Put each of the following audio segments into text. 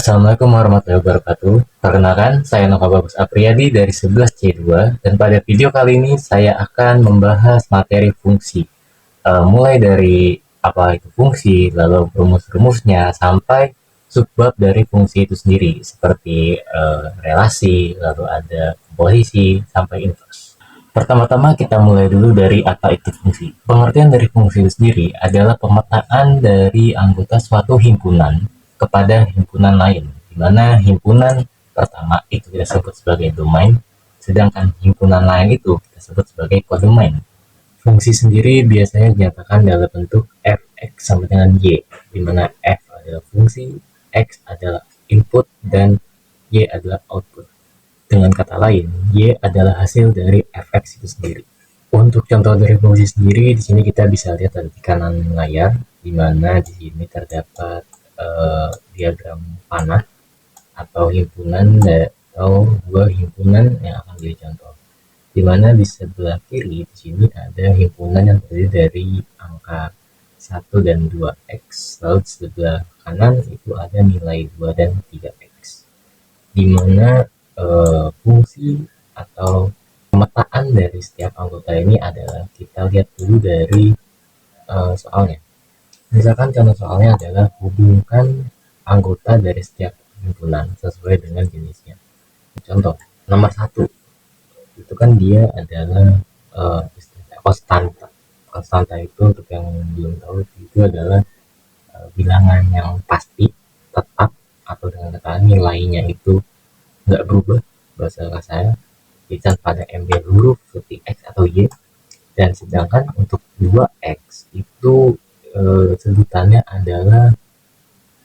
Assalamualaikum warahmatullahi wabarakatuh. Perkenalkan, saya Nova Bagus Apriyadi dari 11C2 dan pada video kali ini saya akan membahas materi fungsi. Mulai dari apa itu fungsi, lalu rumus-rumusnya sampai subbab dari fungsi itu sendiri seperti relasi, lalu ada komposisi sampai inverse. Pertama-tama kita mulai dulu dari apa itu fungsi. Pengertian dari fungsi itu sendiri adalah pemetaan dari anggota suatu himpunan kepada himpunan lain, di mana himpunan pertama itu kita sebut sebagai domain, sedangkan himpunan lain itu kita sebut sebagai kodomain. Fungsi sendiri biasanya dinyatakan dalam bentuk fx sama dengan y, di mana f adalah fungsi, x adalah input, dan y adalah output. Dengan kata lain, Y adalah hasil dari fx itu sendiri. Untuk contoh dari fungsi sendiri, di sini kita bisa lihat di kanan layar, di mana di sini terdapat diagram panah atau himpunan atau dua himpunan yang akan jadi contoh. Di mana di sebelah kiri di sini ada himpunan yang terdiri dari angka 1 dan 2x, lalu di sebelah kanan itu ada nilai 2 dan 3x. Di mana fungsi atau pemetaan dari setiap anggota ini adalah kita lihat dulu dari soalnya. Misalkan contoh soalnya adalah hubungkan anggota dari setiap himpunan sesuai dengan jenisnya. Contoh nomor 1 itu kan dia adalah konstanta. Konstanta itu untuk yang belum tahu itu adalah bilangan yang pasti, tetap, atau dengan kata nilainya itu nggak berubah bahasa saya, kita pada embel huruf seperti x atau y. Dan sedangkan untuk 2x itu sebutannya adalah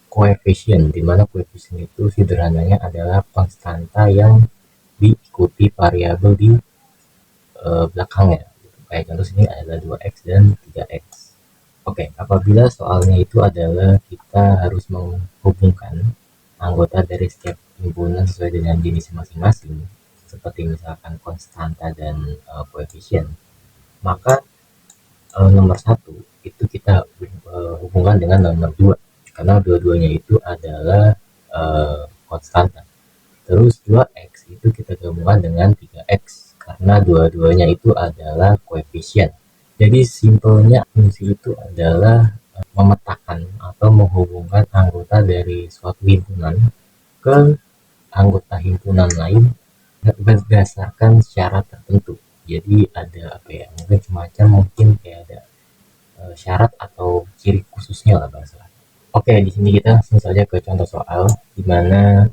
koefisien, dimana koefisien itu sederhananya adalah konstanta yang diikuti variabel di belakangnya. Kayak contoh sini adalah 2x dan 3x. Oke, apabila soalnya itu adalah kita harus menghubungkan anggota dari setiap himpunan sesuai dengan jenis masing-masing, seperti misalkan konstanta dan koefisien, maka nomor 1 itu kita hubungkan dengan nomor 2 karena dua-duanya itu adalah konstanta. Terus 2x itu kita gabungkan dengan 3x karena dua-duanya itu adalah koefisien. Jadi simpelnya fungsi itu adalah memetakan atau menghubungkan anggota dari suatu himpunan ke anggota himpunan lain berdasarkan syarat tertentu. Jadi ada apa ya, mungkin semacam kayak ada syarat atau ciri khususnya lah bahasa. Oke, di sini kita langsung saja ke contoh soal di mana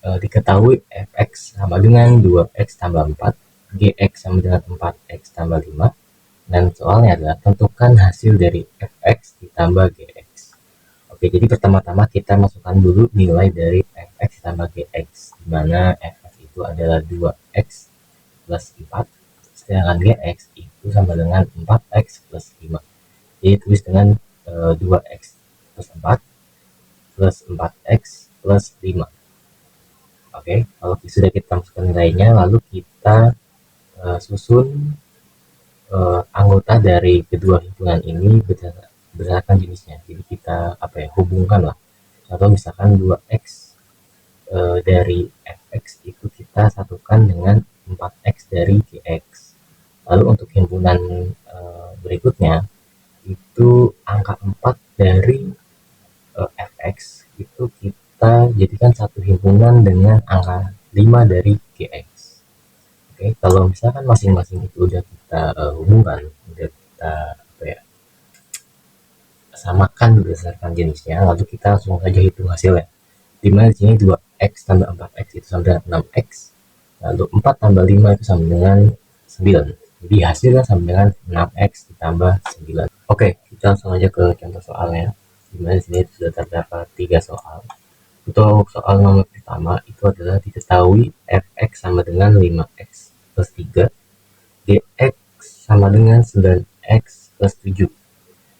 diketahui fx sama dengan 2x tambah 4, gx sama dengan 4x tambah 5, dan soalnya adalah tentukan hasil dari fx ditambah gx. Oke, jadi pertama-tama kita masukkan dulu nilai dari fx ditambah gx, di mana fx itu adalah 2x plus 4, sedangkan gx itu sama dengan 4x plus 5. Jadi tulis dengan 2x plus 4 plus 4x plus 5. Oke, kalau sudah kita masukkan nilainya, lalu kita susun anggota dari kedua himpunan ini berdasarkan jenisnya. Jadi kita hubungkan lah. Atau misalkan 2x dari fx itu kita satukan dengan 4x dari gx. Lalu untuk himpunan berikutnya itu angka 4 dari fx itu kita jadikan satu himpunan dengan angka 5 dari gx. Oke, kalau misalkan masing-masing itu udah kita hubungkan, udah kita samakan berdasarkan jenisnya, lalu kita langsung saja hitung hasilnya. Dimana di sini 2x tambah 4x itu sama dengan 6x, lalu 4 tambah 5 itu sama dengan 9. Jadi hasilnya sama dengan 6x ditambah 9. Oke, kita langsung aja ke contoh soalnya. Dimana di sini sudah terdapat 3 soal. Untuk soal nomor pertama itu adalah diketahui fx sama dengan 5x plus 3, gx sama dengan 9x plus 7.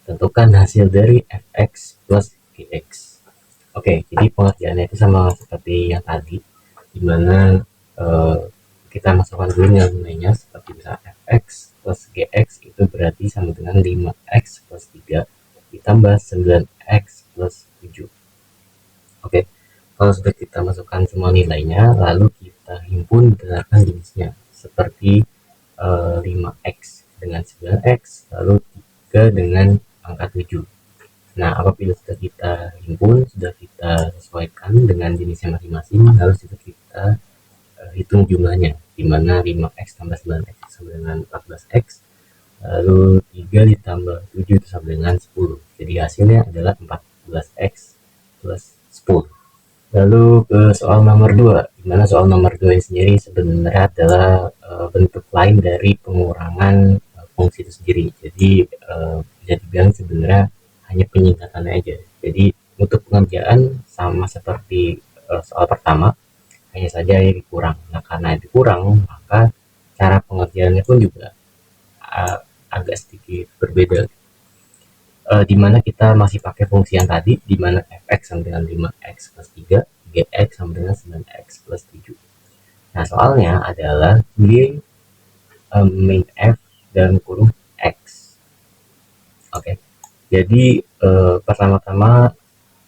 Tentukan hasil dari fx plus gx. Oke, jadi pengertiannya itu sama seperti yang tadi, dimana kita masukkan dulu nilainya seperti misalnya fx plus gx itu berarti sama dengan 5x plus 3 ditambah 9x plus 7. Oke, Kalau sudah kita masukkan semua nilainya, lalu kita himpun berdasarkan jenisnya, seperti 5x dengan 9x, lalu 3 dengan angka 7. Nah, apabila sudah kita himpun, sudah kita sesuaikan dengan jenisnya masing-masing, lalu sudah kita hitung jumlahnya, di mana 5x tambah 9x sama dengan 14x, lalu 3 ditambah 7 itu sama dengan 10. Jadi hasilnya adalah 14x plus 10. Lalu ke soal nomor 2, di mana soal nomor 2 ini sendiri sebenarnya adalah bentuk lain dari pengurangan fungsi itu sendiri. Jadi bisa dibilang sebenarnya hanya penyingkatannya aja. Jadi untuk pengerjaan sama seperti soal pertama, hanya saja dikurang. Nah, karena dikurang, maka cara pengerjaannya pun juga agak sedikit berbeda. Di mana kita masih pakai fungsi yang tadi, di mana fx sama dengan 5x plus 3, gx sama dengan 9x plus 7. Nah, soalnya adalah g min f dan kurung x. Oke, jadi pertama-tama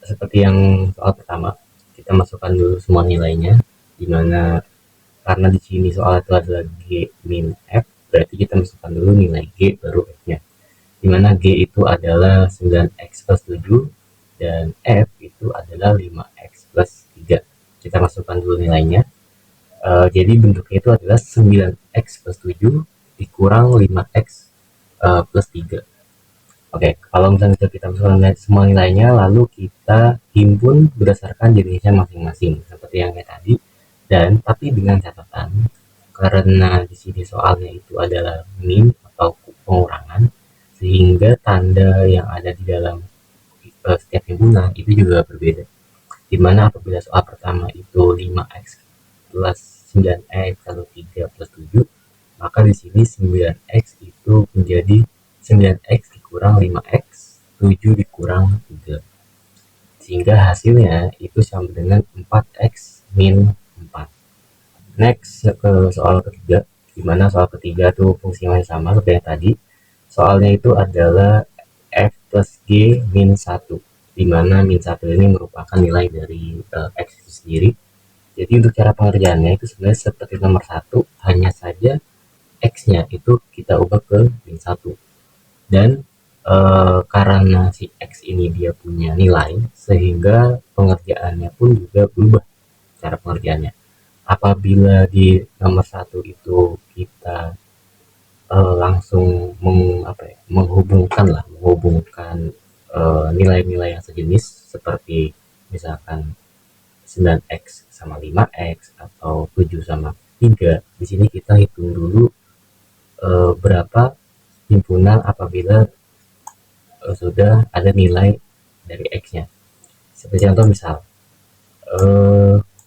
seperti yang soal pertama, kita masukkan dulu semua nilainya, di mana karena di sini soal itu adalah g min f, berarti kita masukkan dulu nilai g baru f-nya. Dimana G itu adalah 9x plus 7 dan F itu adalah 5x plus 3. Kita masukkan dulu nilainya. Jadi bentuknya itu adalah 9x plus 7 dikurang 5x plus 3. Oke, kalau misalnya kita masukkan semua nilainya, lalu kita himpun berdasarkan jenisnya masing-masing, seperti yang kayak tadi. Dan tapi dengan catatan, karena di sini soalnya itu adalah min atau pengurangan, sehingga tanda yang ada di dalam setiap himpunan itu juga berbeda. Dimana apabila soal pertama itu 5x plus 9x lalu 3 plus 7, maka di sini 9x itu menjadi 9x dikurang 5x, 7 dikurang 3. Sehingga hasilnya itu sama dengan 4x min 4. Next ke soal ketiga, dimana soal ketiga tuh fungsinya masih sama seperti yang tadi. Soalnya itu adalah f plus g min 1, di mana min 1 ini merupakan nilai dari x itu sendiri. Jadi untuk cara pengerjaannya itu sebenarnya seperti nomor 1, hanya saja x-nya itu kita ubah ke min 1. Dan karena si x ini dia punya nilai, sehingga pengerjaannya pun juga berubah cara pengerjaannya. Apabila di nomor 1 itu kita langsung menghubungkan nilai-nilai yang sejenis, seperti misalkan 9x sama 5x atau 7 sama 3. Di sini kita hitung dulu berapa himpunan apabila sudah ada nilai dari x-nya. Seperti contoh misal,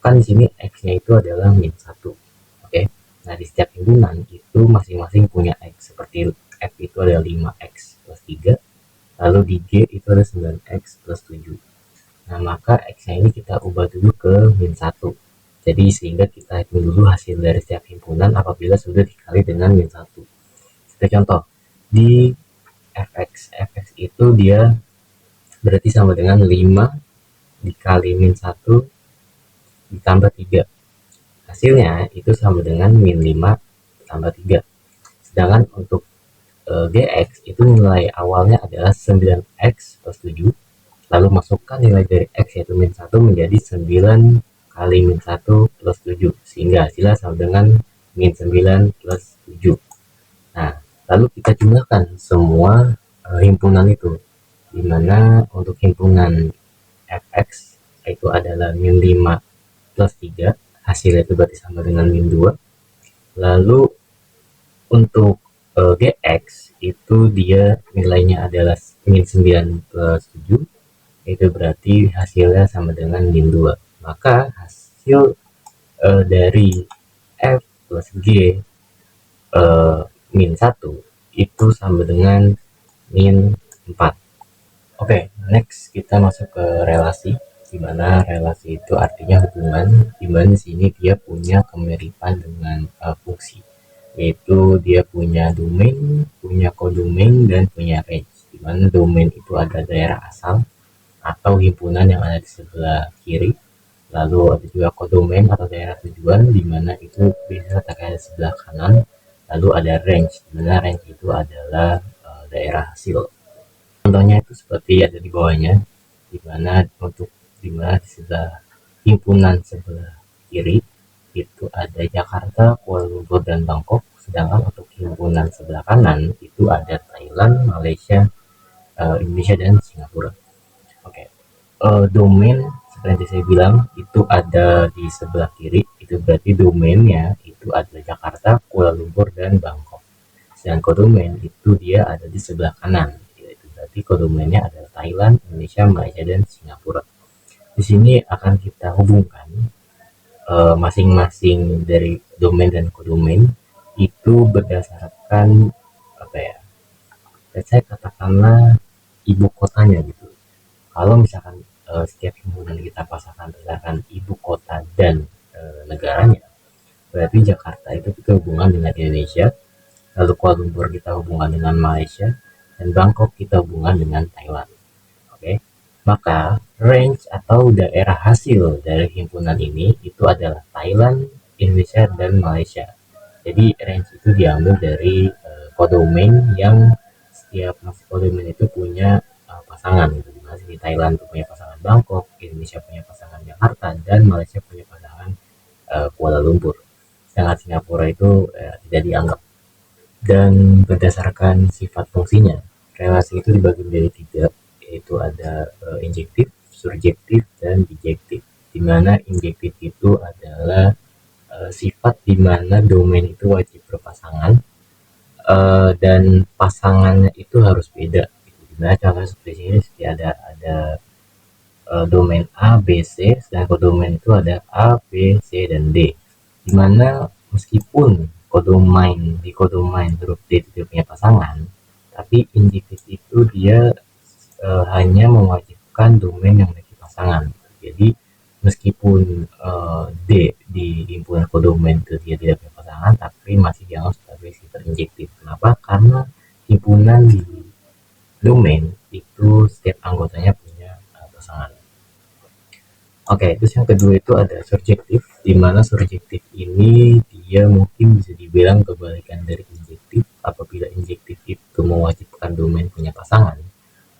kan di sini x-nya itu adalah min 1. Oke. Nah, di setiap himpunan itu masing-masing punya x, seperti f itu adalah 5x plus 3, lalu di g itu ada 9x plus 7. Nah, maka x-nya ini kita ubah dulu ke min 1. Jadi sehingga kita hitung dulu hasil dari setiap himpunan apabila sudah dikali dengan min 1. Seperti contoh, di fx itu dia berarti sama dengan 5 dikali min 1 ditambah 3. Hasilnya itu sama dengan min 5 tambah 3. Sedangkan untuk gx itu nilai awalnya adalah 9x plus 7. Lalu masukkan nilai dari x yaitu min 1 menjadi 9 kali min 1 plus 7. Sehingga hasilnya sama dengan min 9 plus 7. Nah, lalu kita jumlahkan semua himpunan itu. Dimana untuk himpunan fx itu adalah min 5 plus 3. Hasilnya itu berarti sama dengan min 2. Lalu untuk gx itu dia nilainya adalah min 9 plus 7, itu berarti hasilnya sama dengan min 2. Maka hasil dari f plus g min 1 itu sama dengan min 4. Oke, next kita masuk ke relasi, di mana relasi itu artinya hubungan, di mana di sini dia punya kemiripan dengan fungsi, yaitu dia punya domain, punya kodomain, dan punya range. Di mana domain itu ada daerah asal atau himpunan yang ada di sebelah kiri, Lalu ada juga kodomain atau daerah tujuan, di mana itu bisa terkait sebelah kanan. Lalu ada range, di mana range itu adalah daerah hasil. Contohnya itu seperti ada di bawahnya, di mana di sebelah himpunan sebelah kiri itu ada Jakarta, Kuala Lumpur, dan Bangkok. Sedangkan untuk himpunan sebelah kanan itu ada Thailand, Malaysia, Indonesia, dan Singapura. Oke, domain seperti saya bilang itu ada di sebelah kiri. Itu berarti domainnya itu ada Jakarta, Kuala Lumpur, dan Bangkok. Sedangkan kodomain itu dia ada di sebelah kanan. Itu berarti kodomainnya ada Thailand, Indonesia, Malaysia, dan Singapura. Di sini akan kita hubungkan masing-masing dari domain dan kodomain itu berdasarkan apa ya? Saya katakanlah ibu kotanya gitu. Kalau misalkan setiap himpunan kita pasangkan berdasarkan ibu kota dan negaranya, berarti Jakarta itu kita hubungan dengan Indonesia, lalu Kuala Lumpur kita hubungan dengan Malaysia, dan Bangkok kita hubungan dengan Thailand. Oke, maka range atau daerah hasil dari himpunan ini itu adalah Thailand, Indonesia, dan Malaysia. Jadi range itu diambil dari kodomain yang setiap masing kodomain itu punya pasangan gitu. Di Thailand itu punya pasangan Bangkok, Indonesia punya pasangan Jakarta, dan Malaysia punya pasangan Kuala Lumpur. Sedangkan Singapura itu tidak dianggap. Dan berdasarkan sifat fungsinya, relasi itu dibagi menjadi tiga, yaitu ada injektif, surjektif, dan bijektif. Di mana injektif itu adalah sifat di mana domain itu wajib berpasangan dan pasangannya itu harus beda. Dimana contohnya seperti ini ada domain A, B, C, sedangkan kodomain itu ada A, B, C, dan D. Dimana meskipun di kodomain huruf D itu dia punya pasangan, tapi injektif itu dia hanya mewajibkan domain yang memiliki pasangan. Jadi meskipun D di himpunan kodomain itu dia tidak punya pasangan, tapi masih dianggap sebagai sifat injektif. Kenapa? Karena himpunan di domain itu setiap anggotanya punya pasangan. Oke, terus yang kedua itu ada surjektif, di mana surjektif ini dia mungkin bisa dibilang kebalikan dari injektif. Apabila injektif itu mewajibkan domain punya pasangan,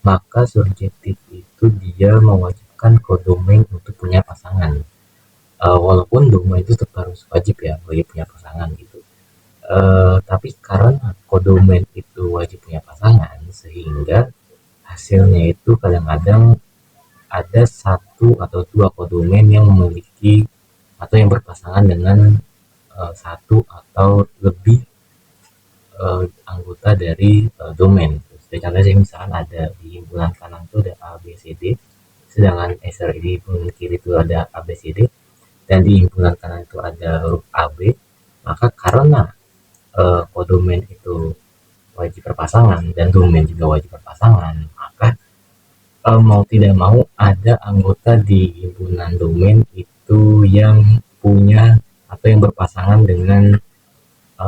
maka surjektif itu dia mewajibkan kodomain untuk punya pasangan. Walaupun domain itu tetap harus wajib ya bagi punya pasangan gitu. Tapi karena kodomain itu wajib punya pasangan, sehingga hasilnya itu kadang-kadang ada satu atau dua kodomain yang memiliki atau yang berpasangan dengan satu atau lebih anggota dari domain. Contohnya misalkan ada di himpunan kanan itu ada A, B, C, D, sedangkan di himpunan kiri itu ada A, B, C, D, dan di himpunan kanan itu ada huruf A, B, maka karena kodomain itu wajib berpasangan dan domain juga wajib berpasangan, maka mau tidak mau ada anggota di himpunan domain itu yang punya atau yang berpasangan dengan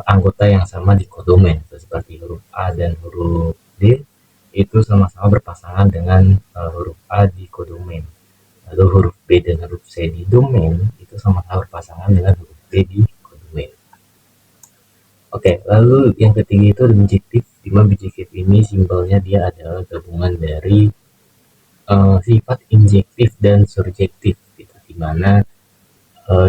anggota yang sama di kodomain, seperti huruf A dan huruf D itu sama-sama berpasangan dengan huruf A di kodomain. Lalu huruf B dan huruf C di domain itu sama-sama berpasangan dengan huruf D di kodomain. Oke, lalu yang ketiga itu bijektif. Di mana bijektif ini simbolnya dia adalah gabungan dari sifat injektif dan surjektif gitu, dimana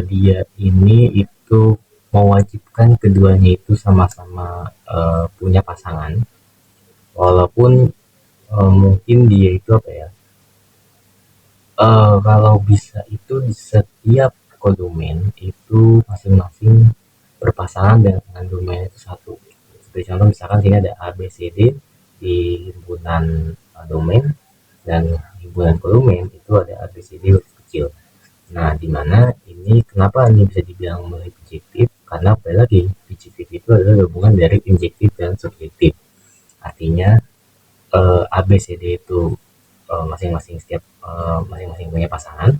dia ini itu mewajibkan keduanya itu sama-sama punya pasangan, walaupun mungkin dia itu apa ya, kalau bisa itu di setiap kodomain itu masing-masing berpasangan dengan domain itu satu. Seperti contoh misalkan sini ada A, B, C, D di himpunan domain, dan himpunan kodomain itu ada A, B, C, D huruf kecil. Nah, dimana ini kenapa ini bisa dibilang mulai bijektif? Karena apa lagi, bijektif itu adalah gabungan dari injektif dan subjektif. Artinya A, B, C, D itu masing-masing masing-masing punya pasangan,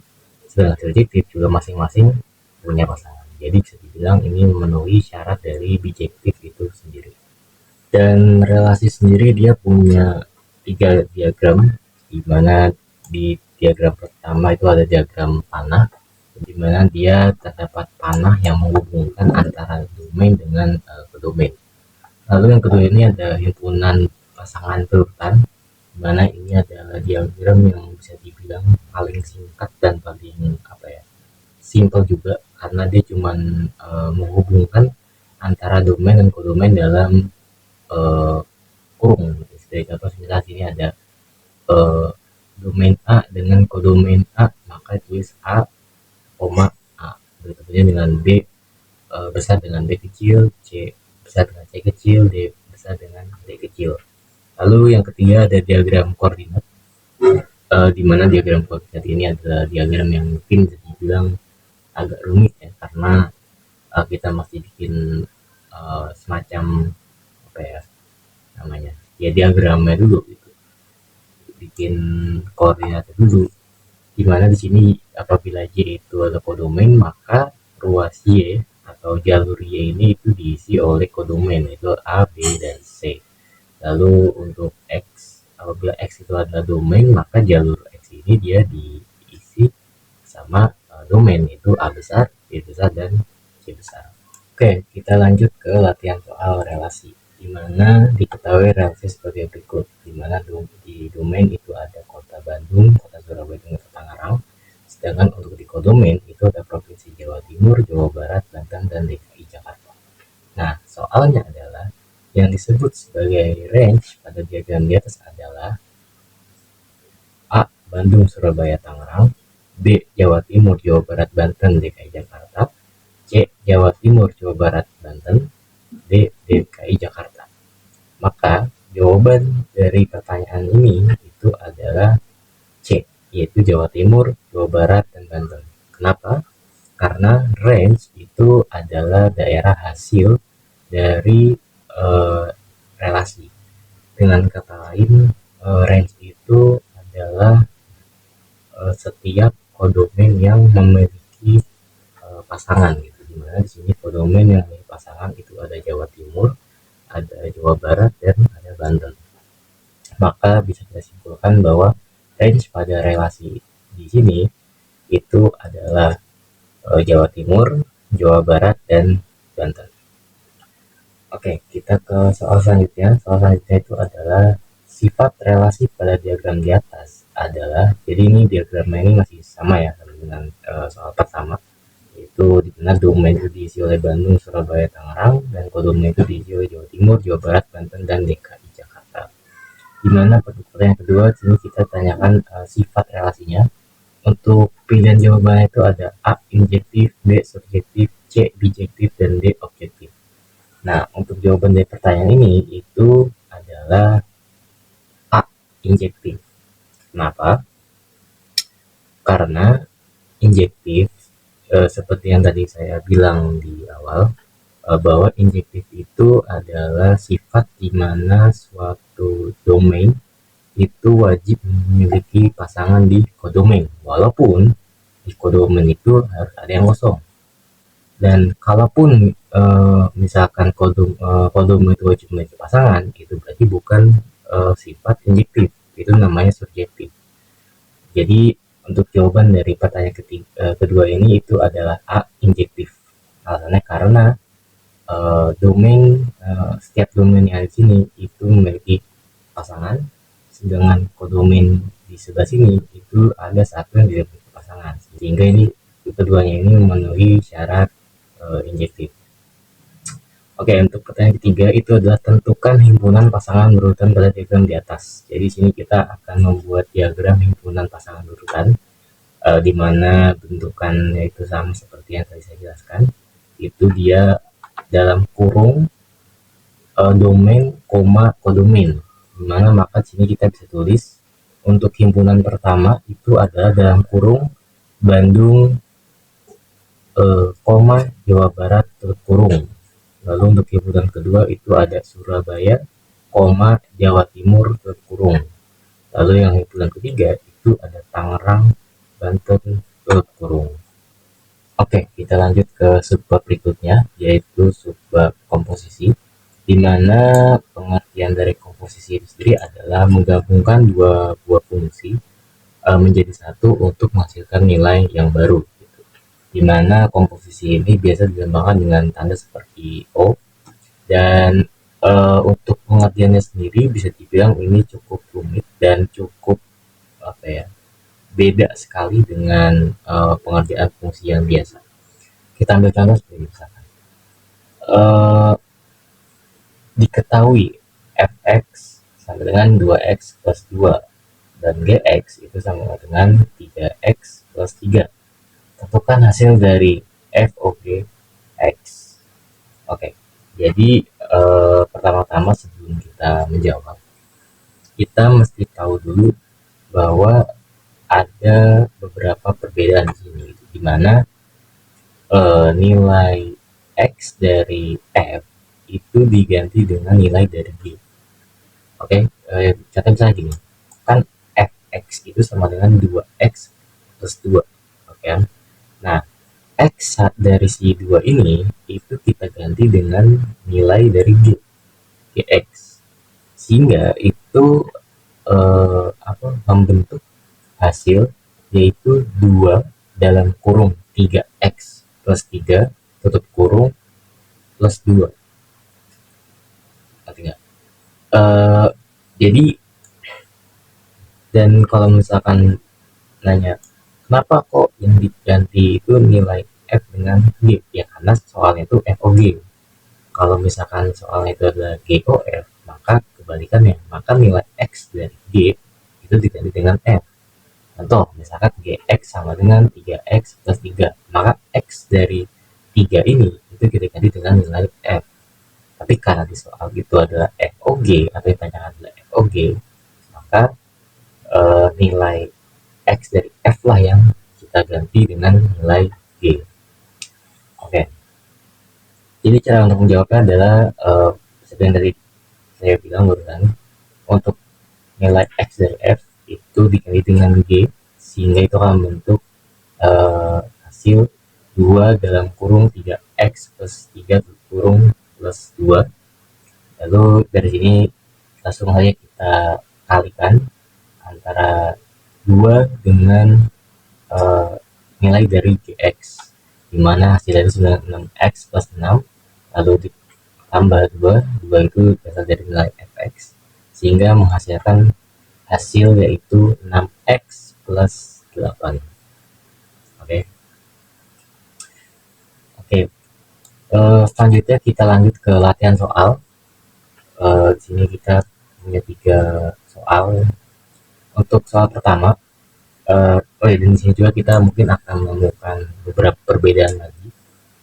sedangkan subjektif juga masing-masing punya pasangan. Jadi bisa dibilang ini memenuhi syarat dari bijektif itu sendiri. Dan relasi sendiri dia punya 3 diagram, di mana di diagram pertama itu ada diagram panah, di mana dia terdapat panah yang menghubungkan antara domain dengan kodomain. Lalu yang kedua ini ada himpunan pasangan berurutan, di mana ini adalah diagram yang bisa dibilang paling singkat dan paling simple juga, karena dia cuman menghubungkan antara domain dan kodomain dalam uh, kurung. Sebagai contoh, misalnya sini ada uh, domain A dengan kodomain A, maka tulis A, A. Berikutnya dengan B besar dengan B kecil, C besar dengan C kecil, D besar dengan D kecil. Lalu yang ketiga ada diagram koordinat, di mana diagram koordinat ini adalah diagram yang mungkin bisa dibilang agak rumit ya, karena kita masih bikin semacam apa ya namanya, ya diagramnya dulu gitu, bikin koordinatnya dulu, dimana di sini apabila J itu adalah kodomain, maka ruas Y atau jalur Y ini itu diisi oleh kodomain, itu A, B, dan C. Lalu untuk X, apabila X itu adalah domain, maka jalur X ini dia diisi sama domain, itu A besar, B besar, dan C besar. Oke, kita lanjut ke latihan soal relasi, di mana diketahui relasi sebagai berikut, di mana di domain itu ada kota Bandung, kota Surabaya, dan kota Tangerang. Sedangkan untuk di kodomain itu ada Provinsi Jawa Timur, Jawa Barat, Banten, dan DKI Jakarta. Nah, soalnya adalah yang disebut sebagai range pada diagram di atas adalah A. Bandung, Surabaya, Tangerang, B. Jawa Timur, Jawa Barat, Banten, DKI Jakarta, C. Jawa Timur, Jawa Barat, Banten, D. DKI Jakarta. Maka jawaban dari pertanyaan ini itu adalah C, yaitu Jawa Timur, Jawa Barat, dan Banten. Kenapa? Karena range itu adalah daerah hasil dari relasi. Dengan kata lain, range itu adalah setiap kodomain yang memiliki pasangan gitu. Dimana di sini kodomain yang memiliki pasangan itu ada Jawa Timur, ada Jawa Barat, dan ada Banten. Maka bisa kita simpulkan bahwa range pada relasi di sini itu adalah Jawa Timur, Jawa Barat, dan Banten. Oke, kita ke soal selanjutnya. Soal selanjutnya itu adalah sifat relasi pada diagram di atas adalah, jadi ini diagramnya ini masih sama ya dengan soal pertama, yaitu di mana domain itu diisi oleh Bandung, Surabaya, Tangerang, dan kodomain itu diisi oleh Jawa Timur, Jawa Barat, Banten, dan DKI Jakarta. Di mana pertanyaan kedua sini kita tanyakan sifat relasinya. Untuk pilihan jawabannya itu ada A injektif, B subjektif, C bijektif, dan D objektif. Nah, untuk jawaban dari pertanyaan ini itu adalah A, injektif. Kenapa? Karena injektif, seperti yang tadi saya bilang di awal, bahwa injektif itu adalah sifat di mana suatu domain itu wajib memiliki pasangan di kodomain, walaupun di kodomain itu harus ada yang kosong. Dan kalaupun misalkan kodomain itu wajib memiliki pasangan, itu berarti bukan sifat injektif, itu namanya subjektif. Jadi untuk jawaban dari pertanyaan kedua ini itu adalah A, injektif. Alasannya karena setiap domain yang ada di sini itu memiliki pasangan, sedangkan kodomain di sebelah sini itu ada satu yang tidak memiliki pasangan, sehingga ini keduanya ini memenuhi syarat injektif. Oke, untuk pertanyaan ketiga itu adalah tentukan himpunan pasangan berurutan pada diagram di atas. Jadi sini kita akan membuat diagram himpunan pasangan berurutan, di mana bentukannya itu sama seperti yang tadi saya jelaskan. Itu dia dalam kurung domain, koma, kodomain. Di mana maka sini kita bisa tulis untuk himpunan pertama itu adalah dalam kurung Bandung, koma, Jawa Barat, tutup kurung. Lalu untuk himpunan kedua itu ada Surabaya, koma, Jawa Timur, tutup kurung. Lalu yang himpunan ketiga itu ada Tangerang, Banten, tutup kurung. Oke, kita lanjut ke subbab berikutnya, yaitu subbab komposisi, di mana pengertian dari komposisi itu sendiri adalah menggabungkan dua buah fungsi menjadi satu untuk menghasilkan nilai yang baru. dimana komposisi ini biasa dilambangkan dengan tanda seperti O. Dan untuk pengertiannya sendiri bisa dibilang ini cukup rumit dan cukup apa ya, beda sekali dengan pengertian fungsi yang biasa. Kita ambil contoh seperti misalkan diketahui fx sama dengan 2x plus 2 dan gx itu sama dengan 3x plus 3. Tentukan hasil dari f of g x. Oke, jadi pertama-tama sebelum kita menjawab, kita mesti tahu dulu bahwa ada beberapa perbedaan di sini, di mana nilai x dari f itu diganti dengan nilai dari g. Oke, contoh misalnya gini, kan fx itu sama dengan 2x plus 2. Oke, nah x dari si 2 ini itu kita ganti dengan nilai dari g, gx, sehingga itu membentuk hasil yaitu 2 dalam kurung 3x plus 3 tutup kurung plus 2. Artinya jadi, dan kalau misalkan nanya kenapa kok yang diganti itu nilai f dengan g, ya karena soalnya itu f o g. Kalau misalkan soalnya itu adalah g o f, maka kebalikannya, maka nilai x dari g itu diganti dengan f. Contoh, misalkan gx sama dengan 3x plus 3, maka x dari 3 ini itu kita ganti dengan nilai f. Tapi karena di soal itu adalah FOG atau ditanyakan adalah FOG, maka nilai x dari f lah yang kita ganti dengan nilai g. Oke, jadi cara untuk menjawabnya adalah seperti yang tadi saya bilang barusan, untuk nilai x dari f itu diganti dengan g, sehingga itu akan membentuk hasil 2 dalam kurung 3x plus 3 kurung plus 2. Lalu dari sini langsung saja kita kalikan antara 2 dengan nilai dari gx, dimana hasilnya itu 6x plus 6, lalu ditambah 2 itu berasal dari nilai fx, sehingga menghasilkan hasil yaitu 6x plus 8. Oke. Selanjutnya kita lanjut ke latihan soal. Di sini kita punya 3 soal. Untuk soal pertama, dan di sini juga kita mungkin akan menemukan beberapa perbedaan lagi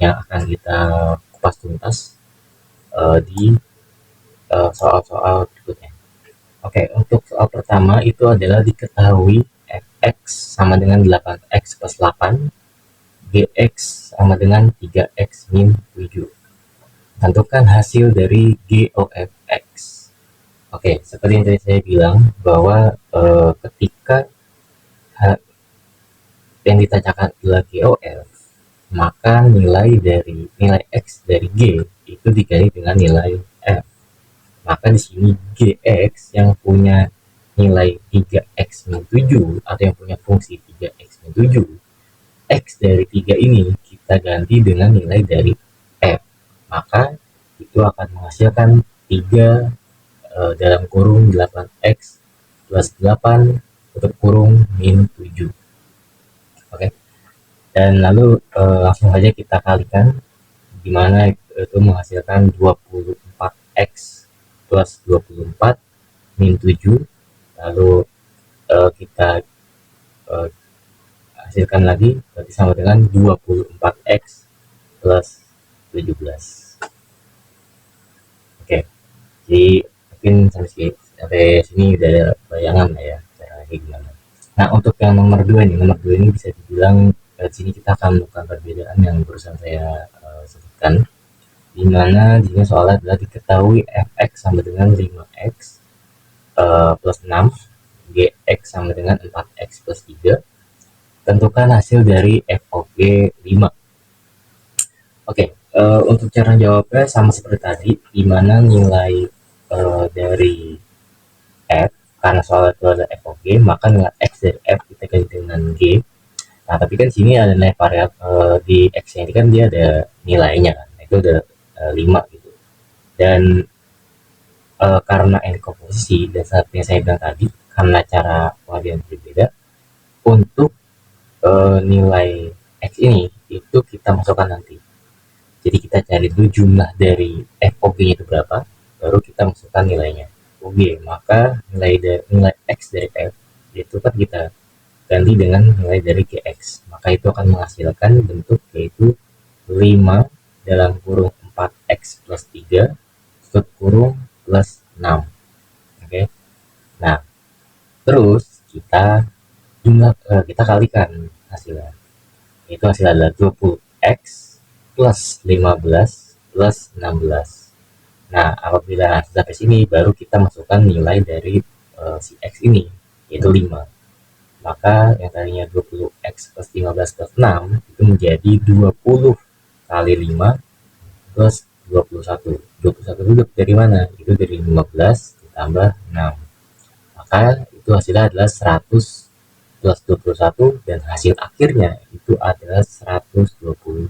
yang akan kita kupas tuntas di soal-soal berikutnya. Oke, untuk soal pertama itu adalah diketahui fx sama dengan 8x plus 8, gx sama dengan 3x min 7. Tentukan hasil dari GOFX. Oke, seperti yang tadi saya bilang bahwa ketika yang ditanyakan adalah GOF, maka nilai x dari G itu diganti dengan nilai F. Maka di sini GX yang punya nilai 3x min 7 atau yang punya fungsi 3x min 7, x dari 3 ini kita ganti dengan nilai dari F, maka itu akan menghasilkan 3 dalam kurung 8x plus 8 tutup kurung min 7. Oke, dan lalu langsung saja kita kalikan, dimana itu menghasilkan 24x plus 24 min 7, lalu kita hasilkan lagi, berarti sama dengan 24x plus 17. Oke, jadi mungkin sampai sini udah ada bayangan lah ya cara gimana. Nah, untuk yang nomor 2 ini bisa dibilang di sini kita akan melakukan perbedaan yang barusan saya sebutkan, di mana di sini soalnya adalah diketahui fx sama dengan 5x plus 6, gx sama dengan 4x plus 3. Tentukan hasil dari f of g 5. Oke, untuk cara jawabnya sama seperti tadi, di mana nilai dari f, karena soal itu ada f of g, maka nilai x dari f kita ganti dengan g, Nah, tapi kan sini ada nilai variabel di X ini kan dia ada nilainya kan. Nah, itu ada 5 gitu. Dan karena ini komposisi dan seperti yang saya bilang tadi, karena cara pengambilan berbeda, untuk nilai X ini itu kita masukkan nanti. Jadi kita cari dulu jumlah dari FOG itu berapa, baru kita masukkan nilainya. Oke, maka nilai X dari F itu kan kita ganti dengan nilai dari GX. Maka itu akan menghasilkan bentuk yaitu 5 dalam kurung 4X plus 3 tutup kurung plus 6. Oke. Nah, terus kita kalikan hasilnya. Itu hasilnya adalah 20X plus 15 plus 16. Nah, apabila sampai sini baru kita masukkan nilai dari si X ini, yaitu 5. Maka yang tadinya 20X plus 15 plus 6 itu menjadi 20 kali 5 plus 21. 21 itu dari mana? Itu dari 15 ditambah 6. Maka itu hasilnya adalah 100 plus 21 dan hasil akhirnya itu adalah 121.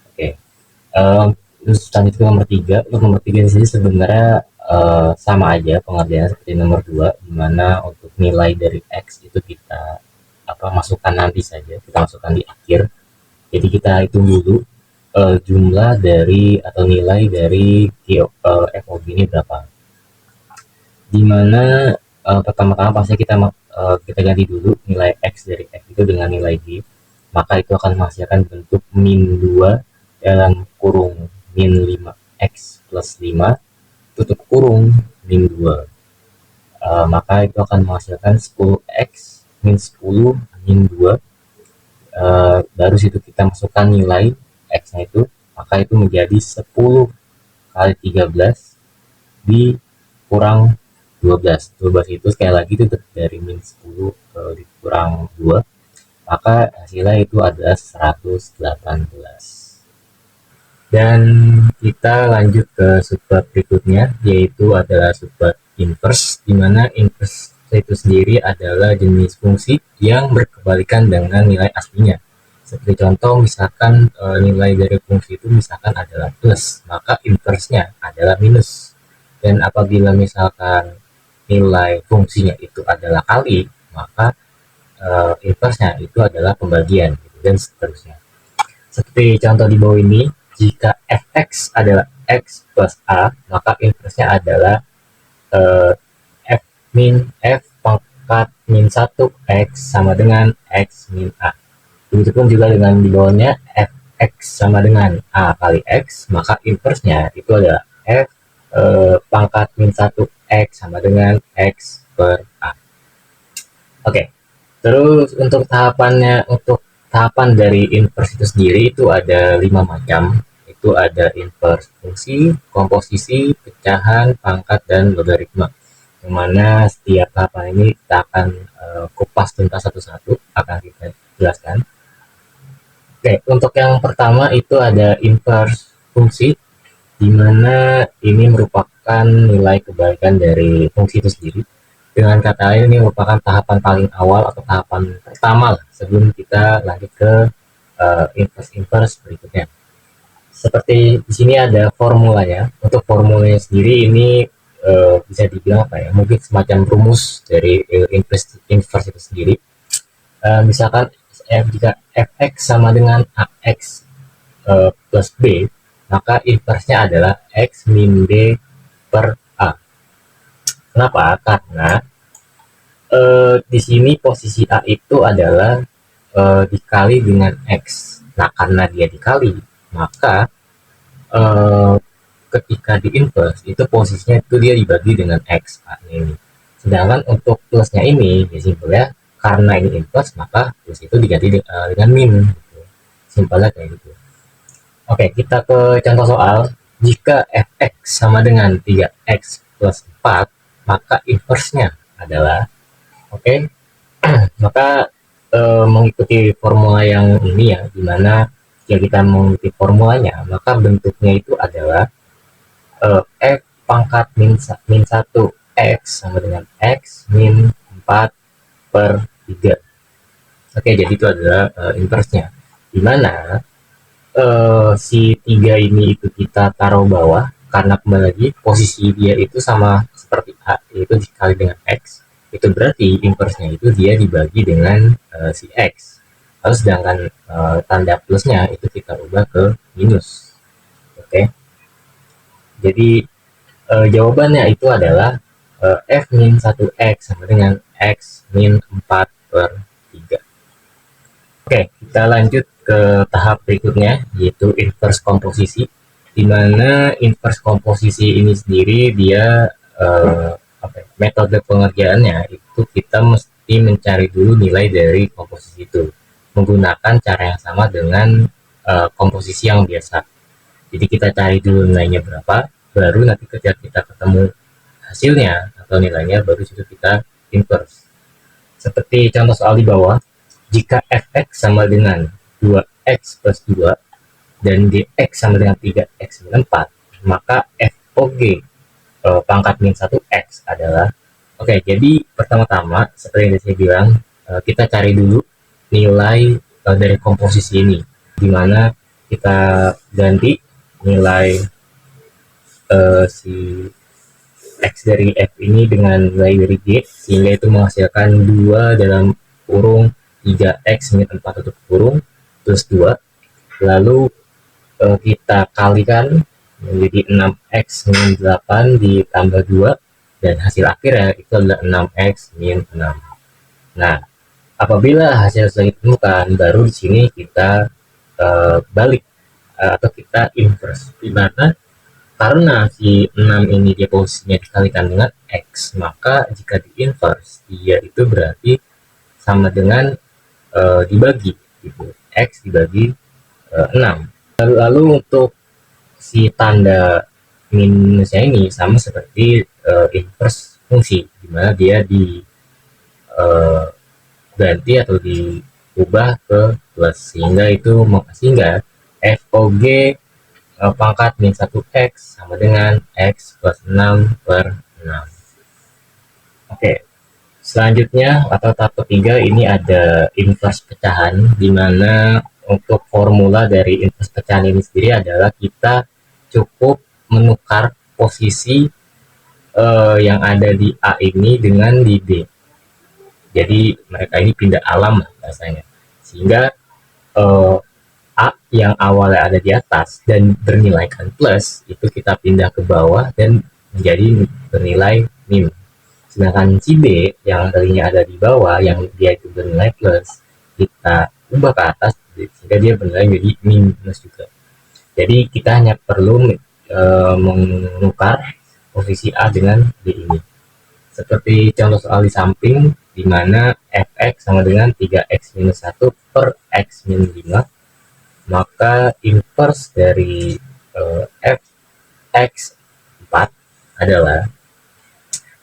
Oke. Terus lanjut ke nomor 3. Untuk nomor 3 di sini sebenarnya sama aja pengerjaannya seperti nomor 2, di mana untuk nilai dari X itu kita masukkan nanti saja, kita masukkan di akhir. Jadi kita hitung dulu jumlah dari atau nilai dari FOG ini berapa. Dimana pertama-tama pasti kita ganti dulu nilai X dari X itu dengan nilai G, maka itu akan menghasilkan bentuk min 2 dalam kurung min 5X plus 5 tutup kurung min 2. Maka itu akan menghasilkan 10X min 10 min 2. Baru situ kita masukkan nilai X nya itu, maka itu menjadi 10 kali 13 dikurang 12. 12 itu sekali lagi itu dari min 10 dikurang 2, maka hasilnya itu adalah 118. Dan kita lanjut ke subbab berikutnya, yaitu adalah subbab inverse, di mana inverse itu sendiri adalah jenis fungsi yang berkebalikan dengan nilai aslinya. Seperti contoh, misalkan nilai dari fungsi itu misalkan adalah plus, maka inverse-nya adalah minus. Dan apabila misalkan nilai fungsinya itu adalah kali, maka inverse-nya itu adalah pembagian, gitu, dan seterusnya. Seperti contoh di bawah ini, jika fx adalah x plus a, maka inverse-nya adalah f pangkat min 1 x sama dengan x min a. Begitupun juga dengan di bawahnya fx sama dengan a kali x, maka inverse-nya itu adalah f pangkat min 1 x sama dengan x per a. Oke, terus untuk tahapan dari inverse itu sendiri itu ada 5 macam. Itu ada inverse fungsi, komposisi, pecahan, pangkat, dan logaritma. Yang mana setiap tahapan ini kita akan kupas tuntas satu-satu, akan kita jelaskan. Oke, untuk yang pertama itu ada inverse fungsi, di mana ini merupakan nilai kebalikan dari fungsi itu sendiri. Dengan kata lain, ini merupakan tahapan paling awal atau tahapan pertama sebelum kita lanjut ke inverse berikutnya. Seperti di sini ada formulanya. Untuk formulanya sendiri ini bisa dibilang mungkin semacam rumus dari inverse itu sendiri. Misalkan jika fx sama dengan ax plus b, maka inverse-nya adalah x min b per a. Kenapa? Karena di sini posisi a itu adalah dikali dengan x. Nah, karena dia dikali, maka ketika di inverse itu posisinya itu dia dibagi dengan x a ini. Sedangkan untuk plusnya ini, ya simpelnya karena ini inverse, maka plus itu diganti dengan min. Gitu. Simpelnya kayak gitu. Oke, kita ke contoh soal. Jika fx sama dengan 3x plus 4, maka inverse-nya adalah, maka mengikuti formula yang ini ya, dimana jika kita mengikuti formulanya, maka bentuknya itu adalah f pangkat min 1 x sama dengan x min 4 per 3. Oke, jadi itu adalah inverse-nya. Dimana si 3 ini itu kita taruh bawah, karena kembali lagi posisi dia itu sama seperti A, yaitu dikali dengan X. Itu berarti inverse-nya itu dia dibagi dengan si X. Lalu sedangkan tanda plusnya itu kita ubah ke minus. Oke, jadi jawabannya itu adalah F min 1X sama dengan X min 4 per 3. Oke, kita lanjut ke tahap berikutnya, yaitu inverse komposisi, di mana inverse komposisi ini sendiri dia metode pengerjaannya itu kita mesti mencari dulu nilai dari komposisi itu menggunakan cara yang sama dengan komposisi yang biasa. Jadi kita cari dulu nilainya berapa, baru nanti ketika kita ketemu hasilnya atau nilainya, baru situ kita inverse. Seperti contoh soal di bawah, jika fx sama dengan 2x plus 2 dan gx sama dengan 3x min 4, maka fog pangkat min 1x adalah, oke, jadi pertama-tama seperti yang saya bilang, kita cari dulu nilai dari komposisi ini, dimana kita ganti nilai si X dari F ini dengan nilai dari G, sehingga itu menghasilkan 2 dalam kurung 3X min 4 tutup kurung plus 2, lalu kita kalikan menjadi 6X min 8 ditambah 2, dan hasil akhirnya itu adalah 6X min 6. Nah, apabila hasil sudah ditemukan, baru di sini kita balik atau kita inverse, di mana karena si 6 ini dia posisinya dikalikan dengan X, maka jika di inverse dia itu berarti sama dengan dibagi gitu, X dibagi 6. Lalu untuk si tanda minusnya ini sama seperti inverse fungsi, dimana dia diganti atau diubah ke plus, sehingga FOG pangkat min 1X sama dengan X plus 6 per 6. Oke, selanjutnya atau tahap ketiga ini ada inverse pecahan, di mana untuk formula dari inverse pecahan ini sendiri adalah kita cukup menukar posisi yang ada di A ini dengan di B. Jadi mereka ini pindah alam rasanya, sehingga A yang awalnya ada di atas dan bernilaikan plus, itu kita pindah ke bawah dan menjadi bernilai min. Sedangkan si B yang tadinya ada di bawah, yang dia itu bernilai plus, kita ubah ke atas sehingga dia bernilai menjadi minus juga. Jadi kita hanya perlu menukar posisi A dengan B ini. Seperti contoh soal di samping, di mana fx sama dengan 3x minus 1 per x min 5, maka inverse dari fx4 adalah,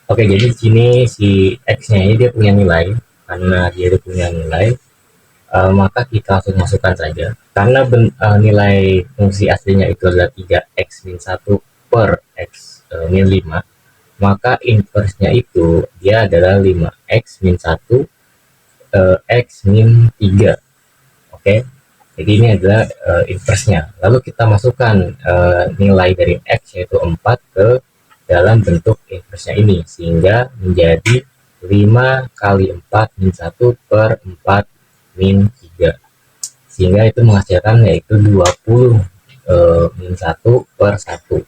oke, jadi di sini si x-nya ini dia punya nilai, karena dia punya nilai, maka kita langsung masukkan saja. Karena nilai fungsi aslinya itu adalah 3x min 1 per x min 5, maka inverse-nya itu dia adalah 5x min 1 x min 3. Oke. Jadi ini adalah inverse-nya. Lalu kita masukkan nilai dari X yaitu 4 ke dalam bentuk inverse-nya ini, sehingga menjadi 5 kali 4 min 1 per 4 min 3. Sehingga itu menghasilkan yaitu 20 min 1 per 1.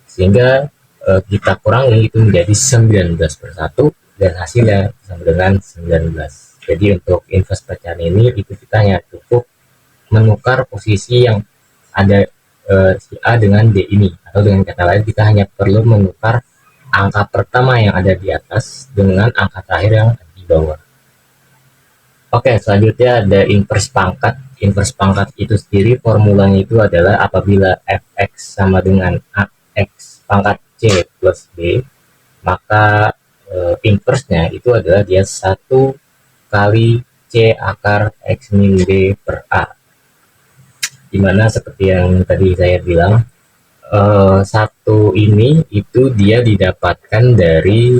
Sehingga kita kurangi itu menjadi 19 per 1, dan hasilnya sama dengan 19. Jadi untuk inverse pecahan ini itu kita hanya cukup menukar posisi yang ada si A dengan D ini, atau dengan kata lain kita hanya perlu menukar angka pertama yang ada di atas dengan angka terakhir yang ada di bawah. Oke, selanjutnya ada inverse pangkat. Inverse pangkat itu sendiri formulanya itu adalah apabila fx sama dengan ax pangkat c plus b, maka inverse-nya itu adalah dia 1 kali c akar x min b per a. Dimana seperti yang tadi saya bilang, 1 ini itu dia didapatkan dari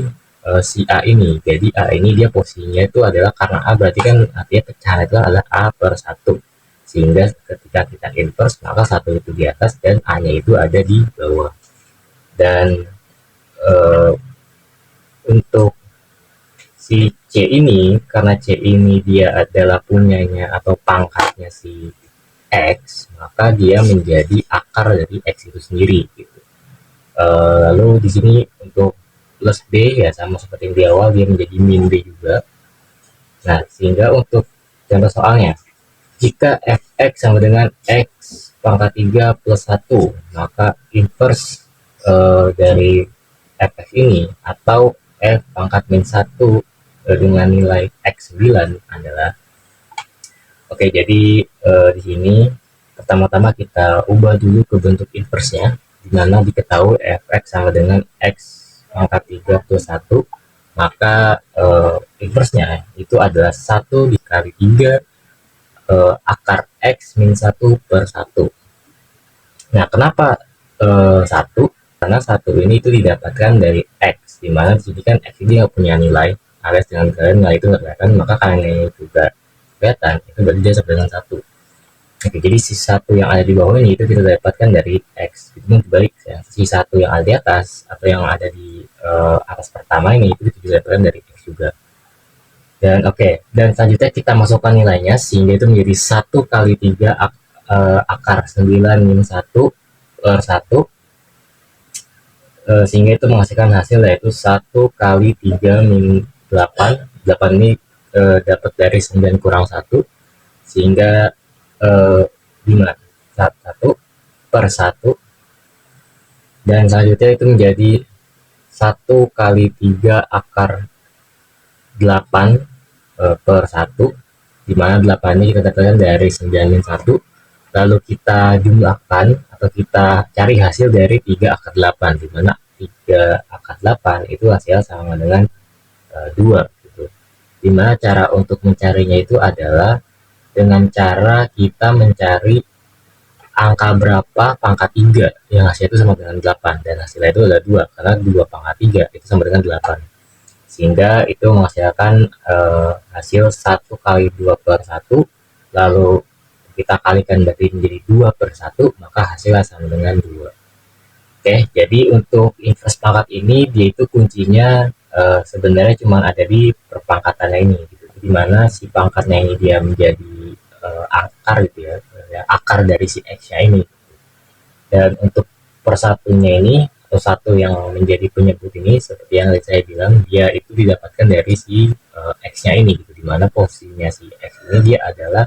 si A ini. Jadi A ini dia posisinya itu adalah, karena A berarti kan artinya pecahan itu adalah A per 1. Sehingga ketika kita inverse, maka 1 itu di atas dan A-nya itu ada di bawah. Dan uh, untuk si C ini, karena C ini dia adalah punyanya atau pangkatnya si X, maka dia menjadi akar dari X itu sendiri gitu. Lalu di sini untuk plus B ya sama seperti yang di awal, dia menjadi min B juga. Nah, sehingga untuk contoh soalnya, jika fx sama dengan x pangkat 3 plus 1, maka inverse dari fx ini atau f pangkat min 1 dengan nilai x9 adalah, oke, jadi di sini pertama-tama kita ubah dulu ke bentuk inverse-nya, di mana diketahui fx sama dengan x pangkat 3 plus 1, maka inverse-nya itu adalah 1 dikali 3 akar x min 1 per 1. Nah, kenapa 1? Karena 1 ini itu didapatkan dari x, dimana di sini kan x ini nggak punya nilai, alias dengan kalian nilai itu nggak kelihatan, maka kalian ini juga kelihatan, itu berarti dia sama dengan 1. Oke, jadi si 1 yang ada di bawah ini itu kita dapatkan dari x. Itu dibalik ya, si 1 yang ada di atas atau yang ada di atas pertama ini itu kita dapatkan dari x juga. Dan dan selanjutnya kita masukkan nilainya sehingga itu menjadi 1 kali 3 akar 9 min 1 per 1, sehingga itu menghasilkan hasil yaitu 1 kali 3 min 8. 8 ini dapat dari 9 kurang 1, sehingga 5 1 per 1, dan selanjutnya itu menjadi 1 kali 3 akar 8 per 1, dimana 8 ini kita dapatkan dari 9 min 1, lalu kita jumlahkan atau kita cari hasil dari 3 akar 8, dimana 3 akar 8 itu hasil sama dengan 2 gitu. Dimana cara untuk mencarinya itu adalah dengan cara kita mencari angka berapa pangkat 3 yang hasilnya itu sama dengan 8, dan hasilnya itu adalah 2, karena 2 pangkat 3 itu sama dengan 8, sehingga itu menghasilkan hasil 1 kali 2 per 1, lalu kita kalikan berarti menjadi 2 per 1, maka hasilnya sama dengan 2. Oke, jadi untuk inverse pangkat ini dia itu kuncinya sebenarnya cuma ada di perpangkatannya ini gitu, dimana si pangkatnya ini dia menjadi akar gitu ya, akar dari si x-nya ini. Dan untuk persatunya ini atau satu yang menjadi penyebut ini, seperti yang saya bilang, dia itu didapatkan dari si x-nya ini gitu, dimana posisinya si x ini dia adalah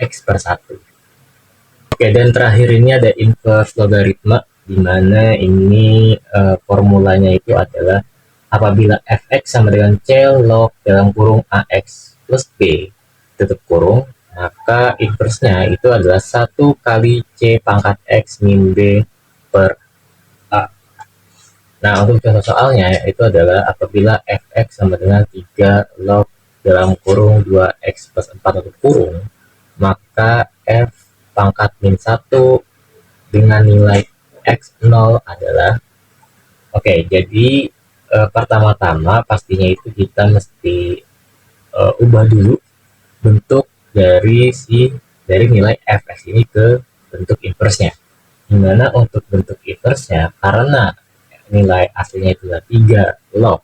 x per 1. Oke, dan terakhir ini ada inverse logaritma, dimana ini formulanya itu adalah apabila fx sama dengan c log dalam kurung ax plus b tutup kurung, maka inverse-nya itu adalah 1 kali c pangkat x min b per a. Nah, untuk contoh soalnya itu adalah apabila fx sama dengan 3 log dalam kurung 2x plus 4 tutup kurung, maka f pangkat min 1 dengan nilai x0 adalah, jadi pertama-tama pastinya itu kita mesti ubah dulu bentuk dari nilai fx ini ke bentuk inverse-nya. Dimana untuk bentuk inverse-nya, karena nilai aslinya itu adalah 3 log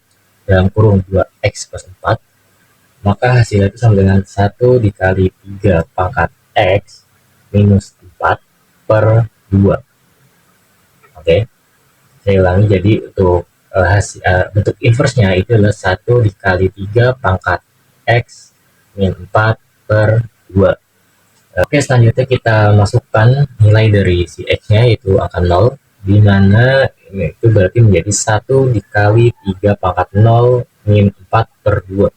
dalam kurung 2x plus 4, maka hasilnya itu sama dengan 1 dikali 3 pangkat x minus 4 per 2. Saya ulangi, jadi untuk bentuk inverse-nya itu adalah 1 dikali 3 pangkat x min 4 per 2. Selanjutnya kita masukkan nilai dari si x-nya yaitu angka 0, di mana itu berarti menjadi 1 dikali 3 pangkat 0 min 4 per 2,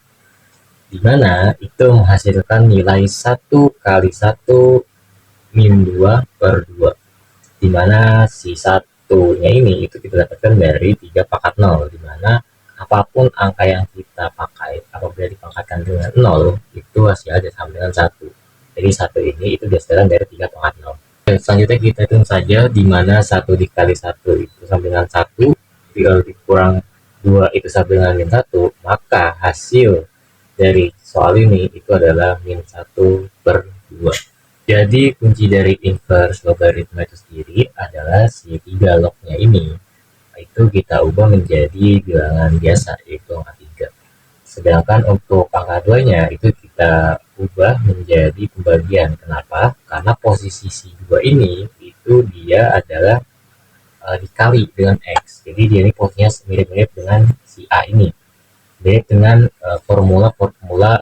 di mana itu menghasilkan nilai 1 kali 1 min 2 per 2, di mana si satunya ini itu kita dapatkan dari 3 pangkat 0, di mana apapun angka yang kita pakai apabila dipangkatkan dengan 0 itu hasilnya sama dengan 1. Jadi 1 ini itu dihasilkan dari 3 pangkat 0. Dan selanjutnya kita hitung saja, di mana 1 dikali 1 itu sama dengan 1, dikurang 2 itu sama dengan min 1, maka hasil dari soal ini itu adalah min 1/2. Jadi kunci dari inverse logaritma itu sendiri adalah si 3 lognya ini. Itu kita ubah menjadi bilangan biasa, yaitu angka 3. Sedangkan untuk angka 2-nya itu kita ubah menjadi pembagian. Kenapa? Karena posisi si 2 ini itu dia adalah dikali dengan X. Jadi dia ini posisinya mirip-mirip dengan si A ini. Mirip dengan formula-formula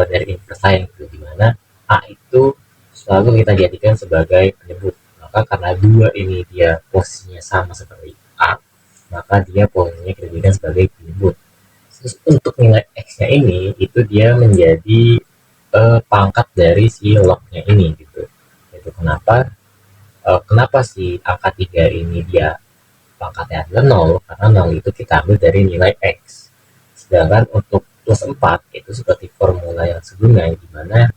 dari inverse lain gitu, dimana A itu selalu kita jadikan sebagai penyebut. Maka karena 2 ini dia posisinya sama seperti A, maka dia posisinya kita jadikan sebagai penyebut. Terus untuk nilai X-nya ini itu dia menjadi pangkat dari si log-nya ini gitu. Itu kenapa si angka 3 ini dia pangkatnya adalah 0, karena 0 itu kita ambil dari nilai X. Sedangkan untuk plus 4 itu seperti formula yang sebelumnya, di mana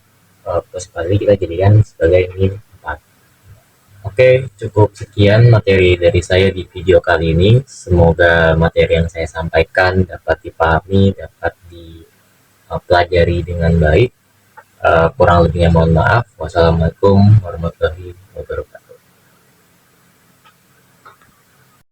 plus 4 ini kita jadikan sebagai min 4. Oke, cukup sekian materi dari saya di video kali ini. Semoga materi yang saya sampaikan dapat dipahami, dapat dipelajari dengan baik. Kurang lebihnya mohon maaf. Wassalamualaikum warahmatullahi wabarakatuh.